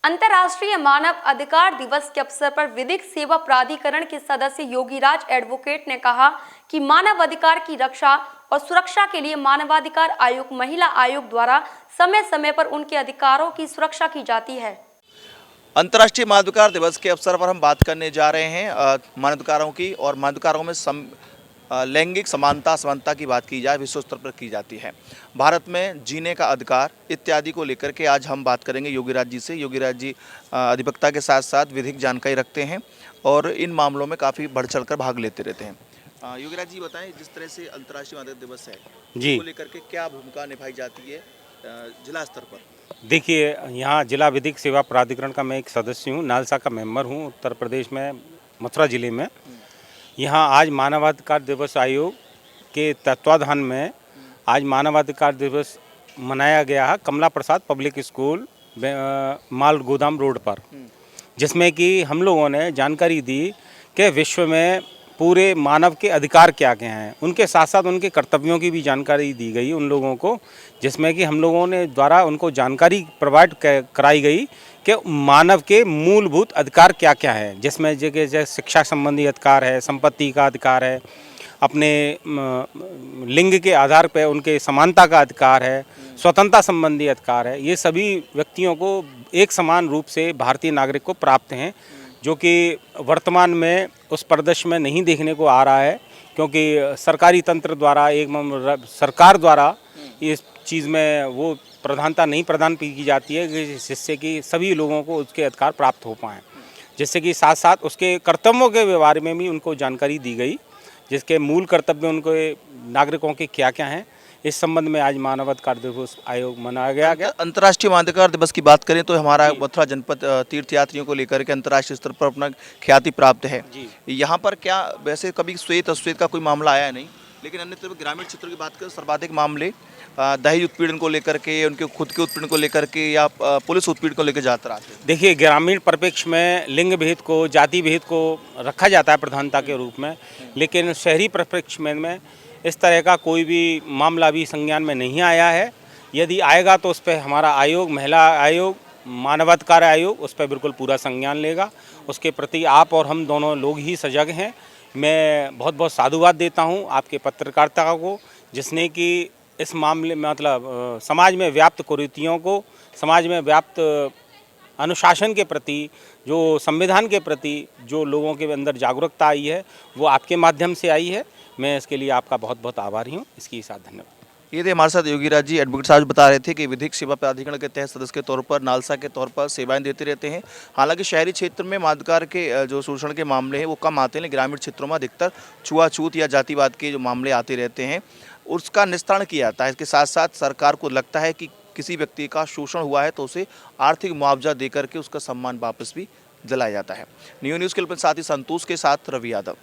अंतर्राष्ट्रीय मानव अधिकार दिवस के अवसर पर विधिक सेवा प्राधिकरण के सदस्य योगीराज एडवोकेट ने कहा कि मानव अधिकार की रक्षा और सुरक्षा के लिए मानवाधिकार आयोग, महिला आयोग द्वारा समय समय पर उनके अधिकारों की सुरक्षा की जाती है। अंतर्राष्ट्रीय मानवाधिकार दिवस के अवसर पर हम बात करने जा रहे हैं मानवाधिकारों की। और मानवाधिकारों में लैंगिक समानता की बात की जाए, विश्व स्तर पर की जाती है। भारत में जीने का अधिकार इत्यादि को लेकर के आज हम बात करेंगे योगीराज जी से। योगीराज जी अधिवक्ता के साथ साथ विधिक जानकारी रखते हैं और इन मामलों में काफ़ी बढ़ चढ़ कर भाग लेते रहते हैं। योगीराज जी बताएं, जिस तरह से अंतर्राष्ट्रीय मानवाधिकार दिवस है जी, उसको लेकर के क्या भूमिका निभाई जाती है जिला स्तर पर? देखिए, यहाँ जिला विधिक सेवा प्राधिकरण का मैं एक सदस्य हूँ, नालसा का मेंबर हूँ, उत्तर प्रदेश में मथुरा जिले में। यहाँ आज मानवाधिकार दिवस आयोग के तत्वाधान में आज मानवाधिकार दिवस मनाया गया है कमला प्रसाद पब्लिक स्कूल माल गोदाम रोड पर, जिसमें कि हम लोगों ने जानकारी दी कि विश्व में पूरे मानव के अधिकार क्या क्या हैं, उनके साथ साथ उनके कर्तव्यों की भी जानकारी दी गई उन लोगों को, जिसमें कि हम लोगों ने द्वारा उनको जानकारी प्रोवाइड कराई गई कि मानव के मूलभूत अधिकार क्या क्या हैं, जिसमें जैसे शिक्षा संबंधी अधिकार है, संपत्ति का अधिकार है, अपने लिंग के आधार पर उनके समानता का अधिकार है, स्वतंत्रता संबंधी अधिकार है। ये सभी व्यक्तियों को एक समान रूप से भारतीय नागरिक को प्राप्त हैं, जो कि वर्तमान में उस परिदृश्य में नहीं देखने को आ रहा है, क्योंकि सरकारी तंत्र द्वारा सरकार द्वारा इस चीज़ में वो प्रधानता नहीं प्रदान की जाती है जिससे कि सभी लोगों को उसके अधिकार प्राप्त हो पाएँ, जिससे कि साथ साथ उसके कर्तव्यों के बारे में भी उनको जानकारी दी गई, जिसके मूल कर्तव्य उनके नागरिकों के क्या क्या हैं। इस संबंध में आज मानवाधिकार दिवस आयोग मनाया गया। अंतर्राष्ट्रीय मानवाधिकार दिवस की बात करें तो हमारा मथुरा जनपद तीर्थयात्रियों को लेकर के अंतर्राष्ट्रीय स्तर पर अपना ख्याति प्राप्त है। यहाँ पर क्या वैसे कभी श्वेत अश्वेत का कोई मामला आया नहीं, लेकिन अन्य तरफ ग्रामीण क्षेत्रों की बात करें सर्वाधिक मामले दहेज उत्पीड़न को लेकर के, उनके खुद के उत्पीड़न को लेकर के या पुलिस उत्पीड़न को लेकर जाते रहते हैं। देखिए, ग्रामीण परिप्रेक्ष्य में लिंग भेद को, जाति भेद को रखा जाता है प्रधानता के रूप में, लेकिन शहरी परिप्रेक्ष्य में इस तरह का कोई भी मामला भी संज्ञान में नहीं आया है। यदि आएगा तो उस पर हमारा आयोग, महिला आयोग, मानवाधिकार आयोग उस पर बिल्कुल पूरा संज्ञान लेगा। उसके प्रति आप और हम दोनों लोग ही सजग हैं। मैं बहुत बहुत साधुवाद देता हूं आपके पत्रकारिता को, जिसने कि इस मामले में मतलब समाज में व्याप्त कुरीतियों को, समाज में व्याप्त अनुशासन के प्रति, जो संविधान के प्रति जो लोगों के अंदर जागरूकता आई है, वो आपके माध्यम से आई है। मैं इसके लिए आपका बहुत बहुत आभारी हूँ। इसके साथ धन्यवाद। ये थे हमारे साथ योगीराज जी। एडवोकेट साहब बता रहे थे कि विधिक सेवा प्राधिकरण के तहत सदस्य के तौर पर नालसा के तौर पर सेवाएं देते रहते हैं। हालांकि शहरी क्षेत्र में मानवाधिकार के जो शोषण के मामले हैं वो कम आते हैं, लेकिन ग्रामीण क्षेत्रों में अधिकतर छुआछूत या जातिवाद के जो मामले आते रहते हैं उसका निस्तारण किया जाता है। इसके साथ साथ सरकार को लगता है कि किसी व्यक्ति का शोषण हुआ है तो उसे आर्थिक मुआवजा देकर के उसका सम्मान वापस भी दिलाया जाता है। न्यूज़ के लिए साथी संतोष के साथ रवि यादव।